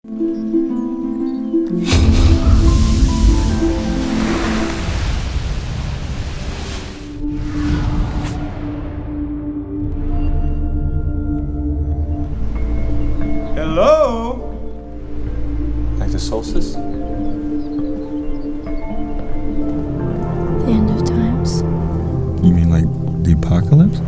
Hello? Like the solstice? The end of times. You mean like the apocalypse?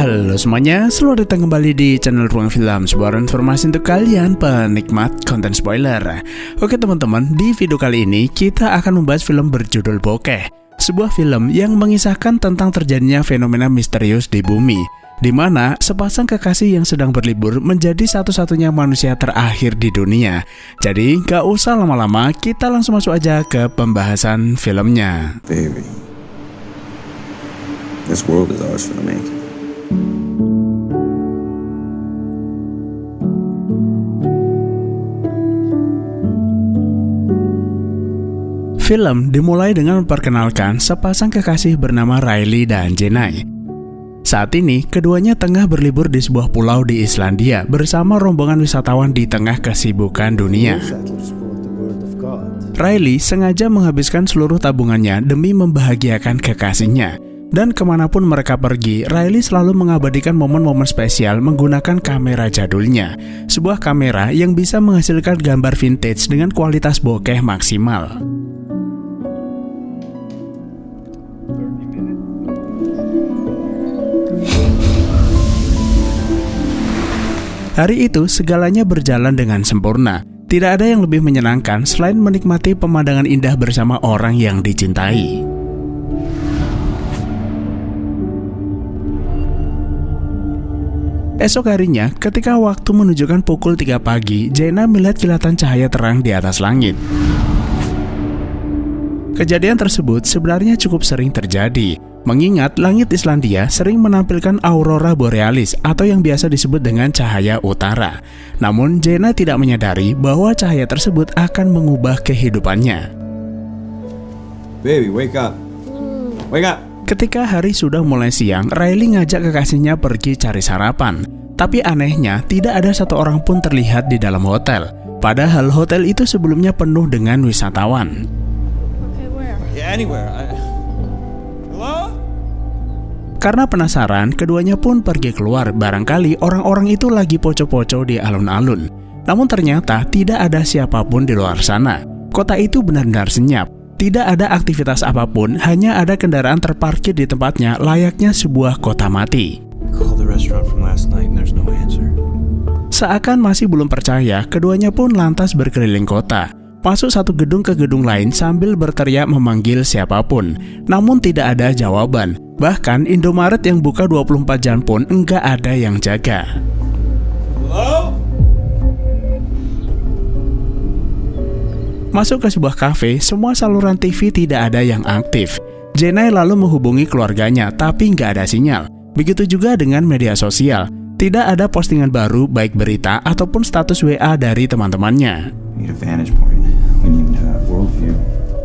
Halo semuanya, selamat datang kembali di channel Ruang Film, sebuah informasi untuk kalian penikmat konten spoiler. Oke teman-teman, di video kali ini kita akan membahas film berjudul Bokeh. Sebuah film yang mengisahkan tentang terjadinya fenomena misterius di bumi, di mana sepasang kekasih yang sedang berlibur menjadi satu-satunya manusia terakhir di dunia. Jadi gak usah lama-lama, kita langsung masuk aja ke pembahasan filmnya. Baby, this world is ours for the making. Film dimulai dengan memperkenalkan sepasang kekasih bernama Riley dan Jenai. Saat ini, keduanya tengah berlibur di sebuah pulau di Islandia bersama rombongan wisatawan di tengah kesibukan dunia. Riley sengaja menghabiskan seluruh tabungannya demi membahagiakan kekasihnya. Dan kemanapun mereka pergi, Riley selalu mengabadikan momen-momen spesial menggunakan kamera jadulnya. Sebuah kamera yang bisa menghasilkan gambar vintage dengan kualitas bokeh maksimal. Hari itu, segalanya berjalan dengan sempurna. Tidak ada yang lebih menyenangkan selain menikmati pemandangan indah bersama orang yang dicintai. Esok harinya, ketika waktu menunjukkan pukul 3 pagi, Jenna melihat kilatan cahaya terang di atas langit. Kejadian tersebut sebenarnya cukup sering terjadi, mengingat langit Islandia sering menampilkan aurora borealis atau yang biasa disebut dengan cahaya utara. Namun Jenna tidak menyadari bahwa cahaya tersebut akan mengubah kehidupannya. Baby, wake up. Wake up. Ketika hari sudah mulai siang, Riley ngajak kekasihnya pergi cari sarapan. Tapi anehnya, tidak ada satu orang pun terlihat di dalam hotel. Padahal hotel itu sebelumnya penuh dengan wisatawan. Yeah, anywhere. Hello? Karena penasaran, keduanya pun pergi keluar. Barangkali orang-orang itu lagi poco-poco di alun-alun. Namun ternyata tidak ada siapapun di luar sana. Kota itu benar-benar senyap. Tidak ada aktivitas apapun, hanya ada kendaraan terparkir di tempatnya layaknya sebuah kota mati. Seakan masih belum percaya, keduanya pun lantas berkeliling kota. Masuk satu gedung ke gedung lain sambil berteriak memanggil siapapun. Namun tidak ada jawaban. Bahkan Indomaret yang buka 24 jam pun enggak ada yang jaga. Hello? Masuk ke sebuah kafe, semua saluran TV tidak ada yang aktif. Jenai lalu menghubungi keluarganya, tapi nggak ada sinyal. Begitu juga dengan media sosial. Tidak ada postingan baru, baik berita ataupun status WA dari teman-temannya.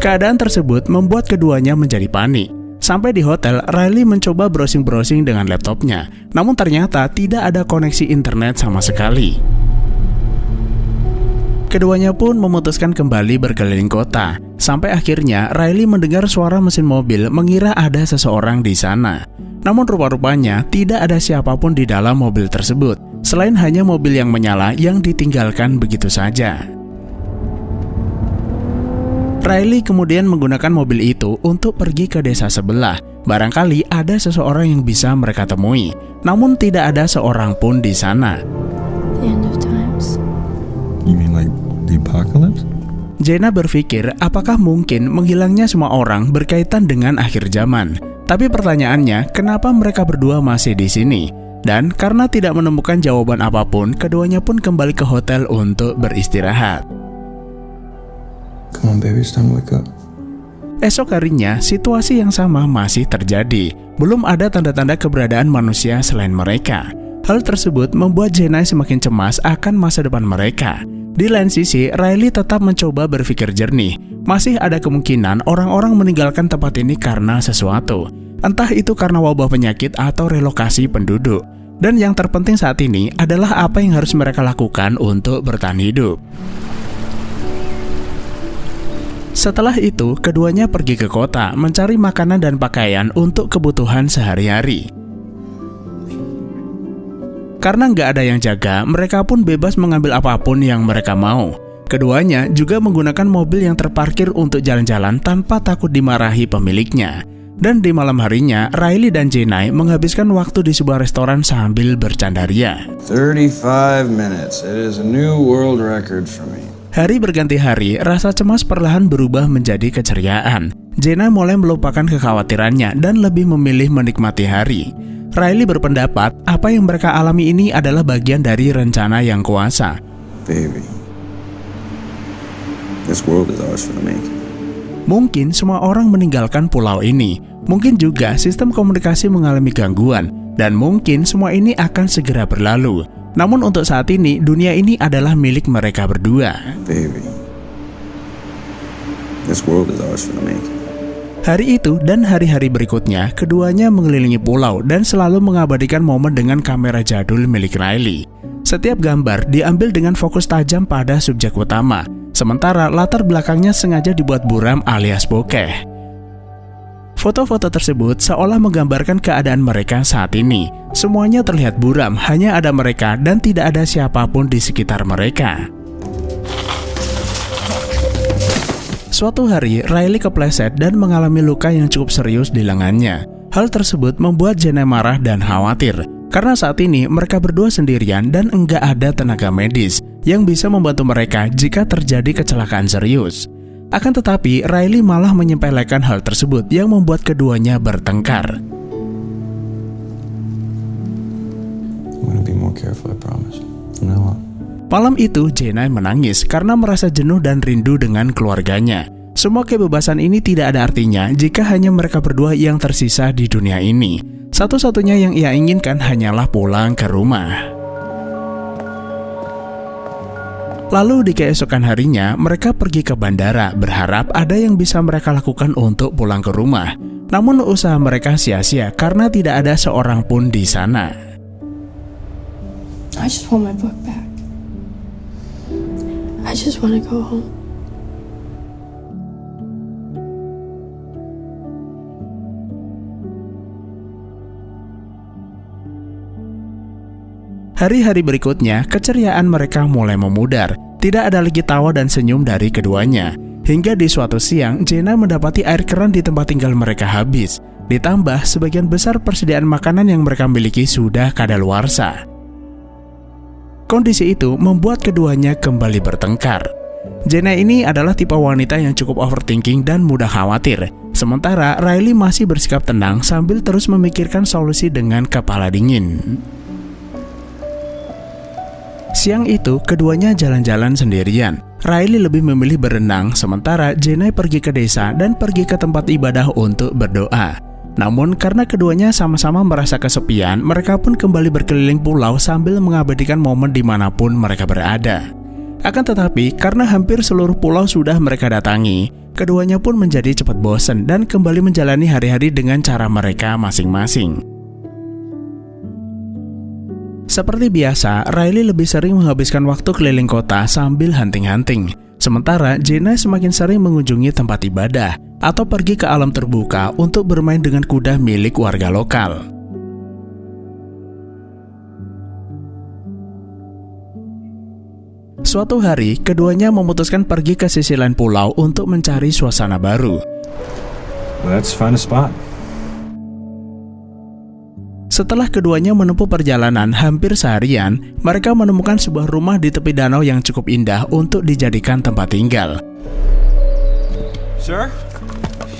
Keadaan tersebut membuat keduanya menjadi panik. Sampai di hotel, Riley mencoba browsing-browsing dengan laptopnya. Namun ternyata tidak ada koneksi internet sama sekali. Keduanya pun memutuskan kembali berkeliling kota. Sampai akhirnya Riley mendengar suara mesin mobil, mengira ada seseorang di sana. Namun rupa-rupanya tidak ada siapapun di dalam mobil tersebut, selain hanya mobil yang menyala yang ditinggalkan begitu saja. Riley kemudian menggunakan mobil itu untuk pergi ke desa sebelah. Barangkali ada seseorang yang bisa mereka temui. Namun tidak ada seorang pun di sana. The end of times. You mean like the apocalypse? Jenna berpikir apakah mungkin menghilangnya semua orang berkaitan dengan akhir zaman. Tapi pertanyaannya, kenapa mereka berdua masih di sini? Dan karena tidak menemukan jawaban apapun, keduanya pun kembali ke hotel untuk beristirahat. Come on baby, it's time to wake up. Esok harinya, situasi yang sama masih terjadi. Belum ada tanda-tanda keberadaan manusia selain mereka. Hal tersebut membuat Jenna semakin cemas akan masa depan mereka. Di lain sisi, Riley tetap mencoba berpikir jernih. Masih ada kemungkinan orang-orang meninggalkan tempat ini karena sesuatu. Entah itu karena wabah penyakit atau relokasi penduduk. Dan yang terpenting saat ini adalah apa yang harus mereka lakukan untuk bertahan hidup. Setelah itu, keduanya pergi ke kota mencari makanan dan pakaian untuk kebutuhan sehari-hari. Karena nggak ada yang jaga, mereka pun bebas mengambil apapun yang mereka mau. Keduanya juga menggunakan mobil yang terparkir untuk jalan-jalan tanpa takut dimarahi pemiliknya. Dan di malam harinya, Riley dan Jenai menghabiskan waktu di sebuah restoran sambil bercanda ria. 35 minutes. It is a new world record for me. Hari berganti hari, rasa cemas perlahan berubah menjadi keceriaan. Jenai mulai melupakan kekhawatirannya dan lebih memilih menikmati hari. Riley berpendapat apa yang mereka alami ini adalah bagian dari rencana yang kuasa. Baby, this world is ours for the making. Mungkin semua orang meninggalkan pulau ini. Mungkin juga sistem komunikasi mengalami gangguan. Dan mungkin semua ini akan segera berlalu. Namun untuk saat ini, dunia ini adalah milik mereka berdua. Baby, this world is ours for the making. Hari itu dan hari-hari berikutnya, keduanya mengelilingi pulau dan selalu mengabadikan momen dengan kamera jadul milik Riley. Setiap gambar diambil dengan fokus tajam pada subjek utama, sementara latar belakangnya sengaja dibuat buram alias bokeh. Foto-foto tersebut seolah menggambarkan keadaan mereka saat ini. Semuanya terlihat buram, hanya ada mereka dan tidak ada siapapun di sekitar mereka. Suatu hari, Riley kepleset dan mengalami luka yang cukup serius di lengannya. Hal tersebut membuat Jenai marah dan khawatir, karena saat ini mereka berdua sendirian dan enggak ada tenaga medis yang bisa membantu mereka jika terjadi kecelakaan serius. Akan tetapi, Riley malah menyepelekan hal tersebut yang membuat keduanya bertengkar. I'm gonna be more careful, I promise. From now on. Malam itu, Jenai menangis karena merasa jenuh dan rindu dengan keluarganya. Semua kebebasan ini tidak ada artinya jika hanya mereka berdua yang tersisa di dunia ini. Satu-satunya yang ia inginkan hanyalah pulang ke rumah. Lalu di keesokan harinya, mereka pergi ke bandara berharap ada yang bisa mereka lakukan untuk pulang ke rumah. Namun usaha mereka sia-sia karena tidak ada seorang pun di sana. I just want my book back. I just want to go home. Hari-hari berikutnya, keceriaan mereka mulai memudar. Tidak ada lagi tawa dan senyum dari keduanya. Hingga di suatu siang, Jenai mendapati air keran di tempat tinggal mereka habis. Ditambah, sebagian besar persediaan makanan yang mereka miliki sudah kadaluarsa. Kondisi itu membuat keduanya kembali bertengkar. Jenai ini adalah tipe wanita yang cukup overthinking dan mudah khawatir. Sementara Riley masih bersikap tenang sambil terus memikirkan solusi dengan kepala dingin. Siang itu, keduanya jalan-jalan sendirian. Riley lebih memilih berenang, sementara Jenai pergi ke desa dan pergi ke tempat ibadah untuk berdoa. Namun, karena keduanya sama-sama merasa kesepian, mereka pun kembali berkeliling pulau sambil mengabadikan momen dimanapun mereka berada. Akan tetapi, karena hampir seluruh pulau sudah mereka datangi, keduanya pun menjadi cepat bosan dan kembali menjalani hari-hari dengan cara mereka masing-masing. Seperti biasa, Riley lebih sering menghabiskan waktu keliling kota sambil hunting-hunting. Sementara Jenai semakin sering mengunjungi tempat ibadah atau pergi ke alam terbuka untuk bermain dengan kuda milik warga lokal. Suatu hari, keduanya memutuskan pergi ke sisi lain pulau untuk mencari suasana baru. Let's find a spot. Setelah keduanya menempuh perjalanan hampir seharian, mereka menemukan sebuah rumah di tepi danau yang cukup indah untuk dijadikan tempat tinggal. Sir?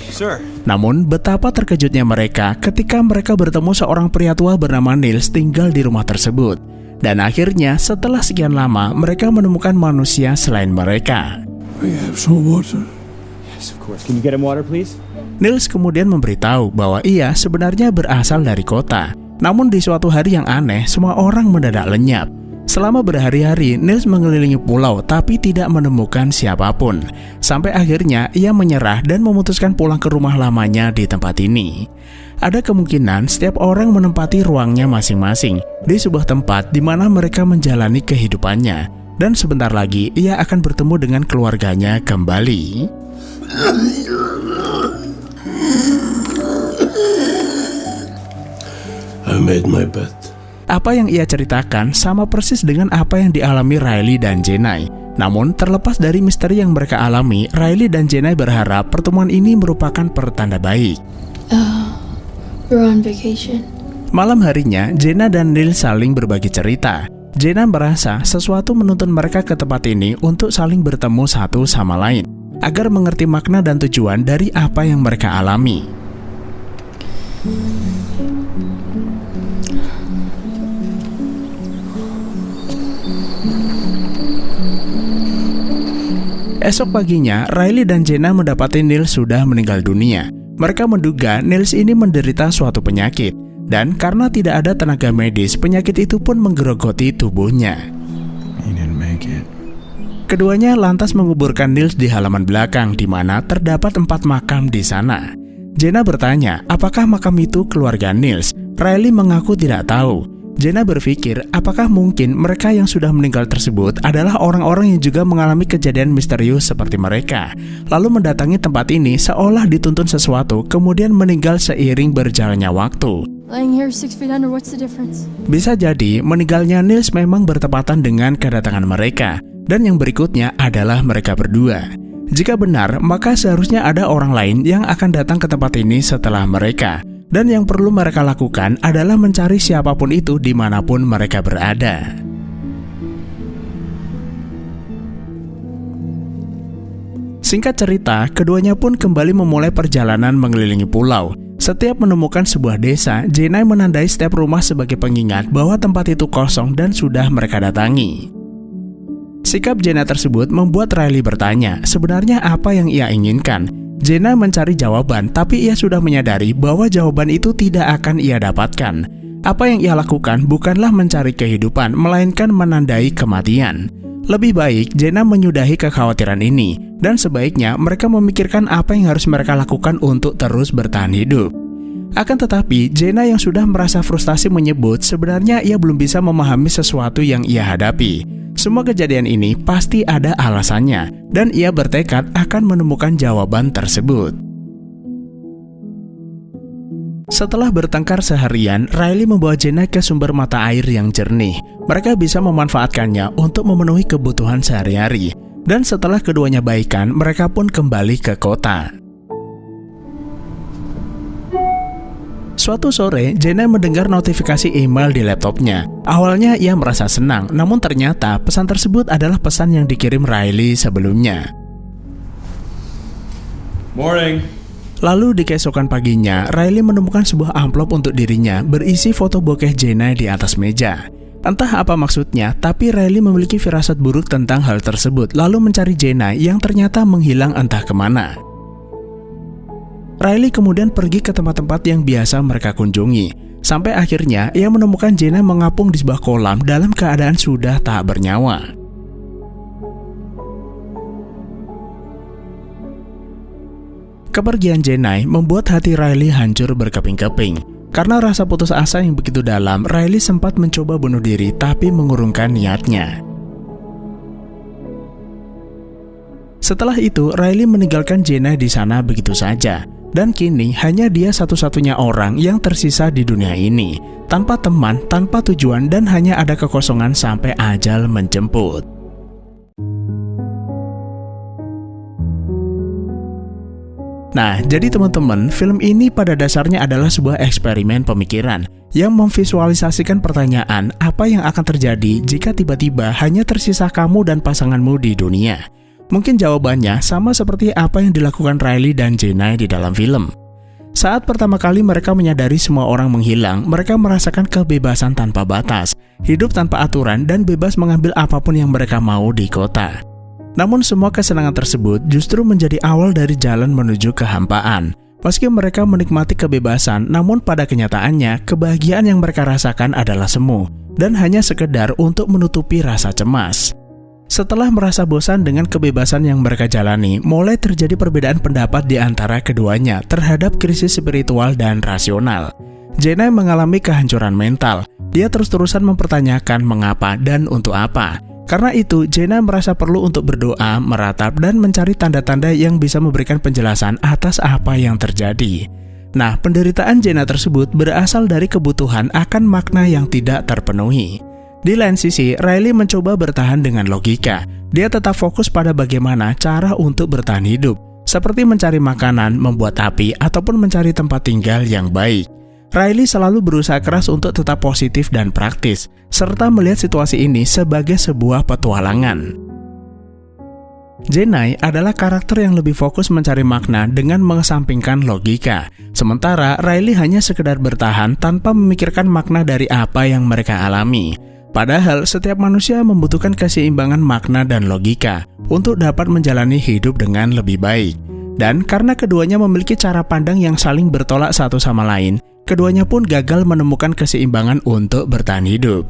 Sir? Namun, betapa terkejutnya mereka ketika mereka bertemu seorang pria tua bernama Niels tinggal di rumah tersebut. Dan akhirnya, setelah sekian lama, mereka menemukan manusia selain mereka. We have some water. Yes, of course. Can you get him water, please? Niels kemudian memberitahu bahwa ia sebenarnya berasal dari kota. Namun di suatu hari yang aneh, semua orang mendadak lenyap. Selama berhari-hari, Niels mengelilingi pulau tapi tidak menemukan siapapun. Sampai akhirnya ia menyerah dan memutuskan pulang ke rumah lamanya di tempat ini. Ada kemungkinan setiap orang menempati ruangnya masing-masing di sebuah tempat di mana mereka menjalani kehidupannya. Dan sebentar lagi ia akan bertemu dengan keluarganya kembali. I made my bed. Apa yang ia ceritakan sama persis dengan apa yang dialami Riley dan Jenai. Namun terlepas dari misteri yang mereka alami, Riley dan Jenai berharap pertemuan ini merupakan pertanda baik. We're on vacation. Malam harinya, Jenna dan Neil saling berbagi cerita. Jenna merasa sesuatu menuntun mereka ke tempat ini untuk saling bertemu satu sama lain, agar mengerti makna dan tujuan dari apa yang mereka alami. Esok paginya, Riley dan Jenna mendapati Neil sudah meninggal dunia. Mereka menduga Niels ini menderita suatu penyakit, dan karena tidak ada tenaga medis, penyakit itu pun menggerogoti tubuhnya. He didn't make it. Keduanya lantas menguburkan Niels di halaman belakang, di mana terdapat 4 makam di sana. Jenna bertanya, apakah makam itu keluarga Niels? Riley mengaku tidak tahu. Jenna berpikir, apakah mungkin mereka yang sudah meninggal tersebut adalah orang-orang yang juga mengalami kejadian misterius seperti mereka, lalu mendatangi tempat ini seolah dituntun sesuatu, kemudian meninggal seiring berjalannya waktu. Lying here 6 feet under, what's the difference? Bisa jadi meninggalnya Niels memang bertepatan dengan kedatangan mereka, dan yang berikutnya adalah mereka berdua. Jika benar, maka seharusnya ada orang lain yang akan datang ke tempat ini setelah mereka. Dan yang perlu mereka lakukan adalah mencari siapapun itu dimanapun mereka berada. Singkat cerita, keduanya pun kembali memulai perjalanan mengelilingi pulau. Setiap menemukan sebuah desa, Jenai menandai setiap rumah sebagai pengingat bahwa tempat itu kosong dan sudah mereka datangi. Sikap Jenai tersebut membuat Riley bertanya, sebenarnya apa yang ia inginkan? Jenna mencari jawaban, tapi ia sudah menyadari bahwa jawaban itu tidak akan ia dapatkan. Apa yang ia lakukan bukanlah mencari kehidupan, melainkan menandai kematian. Lebih baik Jenna menyudahi kekhawatiran ini, dan sebaiknya mereka memikirkan apa yang harus mereka lakukan untuk terus bertahan hidup. Akan tetapi, Jenna yang sudah merasa frustasi menyebut sebenarnya ia belum bisa memahami sesuatu yang ia hadapi. Semua kejadian ini pasti ada alasannya, dan ia bertekad akan menemukan jawaban tersebut. Setelah bertengkar seharian, Riley membawa Jenna ke sumber mata air yang jernih. Mereka bisa memanfaatkannya untuk memenuhi kebutuhan sehari-hari. Dan setelah keduanya baikan, mereka pun kembali ke kota. Suatu sore, Jenna mendengar notifikasi email di laptopnya. Awalnya ia merasa senang, namun ternyata pesan tersebut adalah pesan yang dikirim Riley sebelumnya. Morning. Lalu di keesokan paginya, Riley menemukan sebuah amplop untuk dirinya berisi foto bokeh Jenna di atas meja. Entah apa maksudnya, tapi Riley memiliki firasat buruk tentang hal tersebut, lalu mencari Jenna yang ternyata menghilang entah kemana. Riley kemudian pergi ke tempat-tempat yang biasa mereka kunjungi. Sampai akhirnya ia menemukan Jenna mengapung di sebuah kolam dalam keadaan sudah tak bernyawa. Kepergian Jenna membuat hati Riley hancur berkeping-keping. Karena rasa putus asa yang begitu dalam, Riley sempat mencoba bunuh diri tapi mengurungkan niatnya. Setelah itu, Riley meninggalkan Jenna di sana begitu saja. Dan kini hanya dia satu-satunya orang yang tersisa di dunia ini, tanpa teman, tanpa tujuan, dan hanya ada kekosongan sampai ajal menjemput. Nah, jadi teman-teman, film ini pada dasarnya adalah sebuah eksperimen pemikiran yang memvisualisasikan pertanyaan apa yang akan terjadi jika tiba-tiba hanya tersisa kamu dan pasanganmu di dunia. Mungkin jawabannya sama seperti apa yang dilakukan Riley dan Jenna di dalam film. Saat pertama kali mereka menyadari semua orang menghilang, mereka merasakan kebebasan tanpa batas, hidup tanpa aturan, dan bebas mengambil apapun yang mereka mau di kota. Namun semua kesenangan tersebut justru menjadi awal dari jalan menuju kehampaan. Meski mereka menikmati kebebasan, namun pada kenyataannya, kebahagiaan yang mereka rasakan adalah semu, dan hanya sekedar untuk menutupi rasa cemas. Setelah merasa bosan dengan kebebasan yang mereka jalani, mulai terjadi perbedaan pendapat di antara keduanya terhadap krisis spiritual dan rasional. Jenai mengalami kehancuran mental. Dia terus-terusan mempertanyakan mengapa dan untuk apa. Karena itu, Jenna merasa perlu untuk berdoa, meratap, dan mencari tanda-tanda yang bisa memberikan penjelasan atas apa yang terjadi. Nah, penderitaan Jenna tersebut berasal dari kebutuhan akan makna yang tidak terpenuhi. Di lain sisi, Riley mencoba bertahan dengan logika. Dia tetap fokus pada bagaimana cara untuk bertahan hidup, seperti mencari makanan, membuat api, ataupun mencari tempat tinggal yang baik. Riley selalu berusaha keras untuk tetap positif dan praktis, serta melihat situasi ini sebagai sebuah petualangan. Jenai adalah karakter yang lebih fokus mencari makna dengan mengesampingkan logika, sementara Riley hanya sekedar bertahan tanpa memikirkan makna dari apa yang mereka alami. Padahal setiap manusia membutuhkan keseimbangan makna dan logika untuk dapat menjalani hidup dengan lebih baik. Dan karena keduanya memiliki cara pandang yang saling bertolak satu sama lain, keduanya pun gagal menemukan keseimbangan untuk bertahan hidup.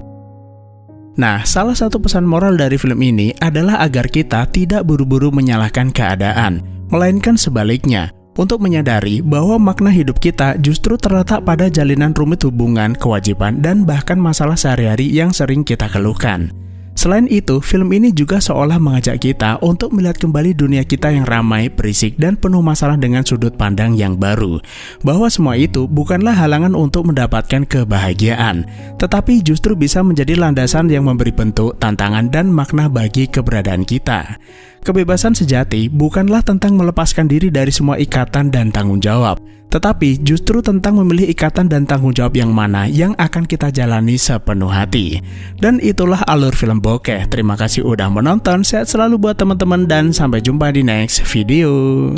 Nah, salah satu pesan moral dari film ini adalah agar kita tidak buru-buru menyalahkan keadaan, melainkan sebaliknya, untuk menyadari bahwa makna hidup kita justru terletak pada jalinan rumit hubungan, kewajiban, dan bahkan masalah sehari-hari yang sering kita keluhkan. Selain itu, film ini juga seolah mengajak kita untuk melihat kembali dunia kita yang ramai, berisik, dan penuh masalah dengan sudut pandang yang baru. Bahwa semua itu bukanlah halangan untuk mendapatkan kebahagiaan, tetapi justru bisa menjadi landasan yang memberi bentuk, tantangan, dan makna bagi keberadaan kita. Kebebasan sejati bukanlah tentang melepaskan diri dari semua ikatan dan tanggung jawab, tetapi justru tentang memilih ikatan dan tanggung jawab yang mana yang akan kita jalani sepenuh hati. Dan itulah alur film bokeh. Terima kasih udah menonton, sehat selalu buat teman-teman dan sampai jumpa di next video.